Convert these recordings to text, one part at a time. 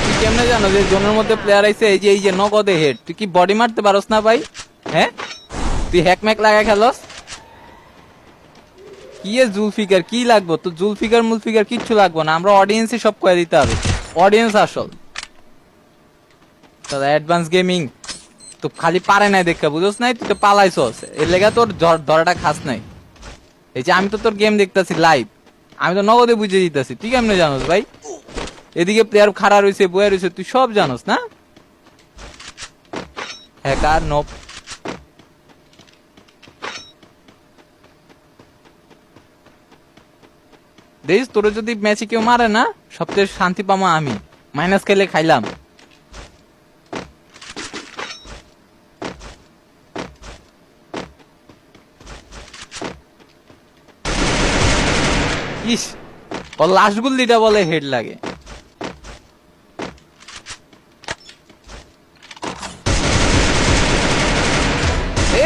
তুই কেমনে জানো যে জোনের মধ্যে প্লেয়ার আইছে? এই যে নগদে হেড, তুই কি বডি মারতে পারস না ভাই? হ্যাঁ, তুই হ্যাকম্যাক লাগা খেলস? কি এ জুলফিকার কি লাগবো তো? জুলফিকার মুলফিকার কিচ্ছু লাগবো না, আমরা অডিয়েন্সই সব কয়ে দিতে হবে। অডিয়েন্স আসল দাদা। অ্যাডভান্স গেমিং তো খালি পারে নাই দেখা বুঝোস নাই, তুই তো পালাইছস, এর লেগা তোর ধরাটা খাস নাই। এই যে আমি তো তোর গেম দেখতাছি লাইভ, আমি তো নগদে বুঝে দিতেছি, তুই কেমনে জানোস ভাই? এদিকে প্লেয়ার খাড়া রয়েছে, বয়ে রয়েছে, তুই সব জানোস না? Hacker nope. দেখিস তোরে যদি ম্যাচে কেউ মারে না, সবচেয়ে শান্তি পামা আমি। মাইনাস খেলে খাইলাম। ইস, ওর লাস্ট গুল্লিটা বলে হেড লাগে।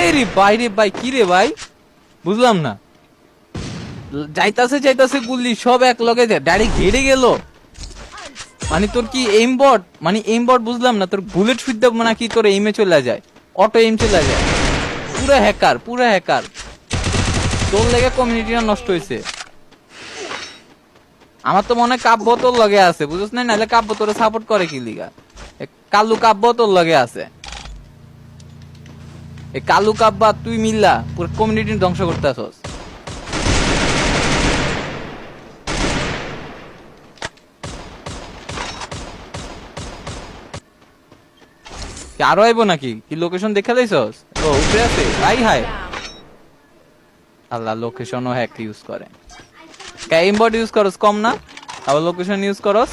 এই রে ভাই, রে ভাই, কি রে ভাই, বুঝলাম না। যাইতাছে যাইতাছে গুল্লি সব এক লগে ডাইরেক্ট ঘেরে গেল। মানে তোর কি এইম বট, মানে এইম বট বুঝলাম না, তোর বুলেট সুদ্ধ নাকি তোর এইমে চলে যায়, অটো এইম চলে যায়। পুরো হ্যাকার, পুরো হ্যাকার। তোর লেগে কমিউনিটিটা নষ্ট হয়েছে। আমার তো মনে হয় কাব্য তোর লগে আছে, বুঝছ না? নাহলে কাব্য তোরে সাপোর্ট করে কি লিগা? কালু কাব্য তোর লগে আছে। এই কালু কাব্বা তুই মিল্লা পুরো কমিউনিটি ধ্বংস করতে আসস। আরো আইবো নাকি? কি লোকেশন দেখা লাইছস? ও উপরে আছে ভাই, হাই আল্লাহ, লোকেশনও হ্যাক ইউজ করে। এমবট ইউজ করস কম না, আবার লোকেশন ইউজ করস।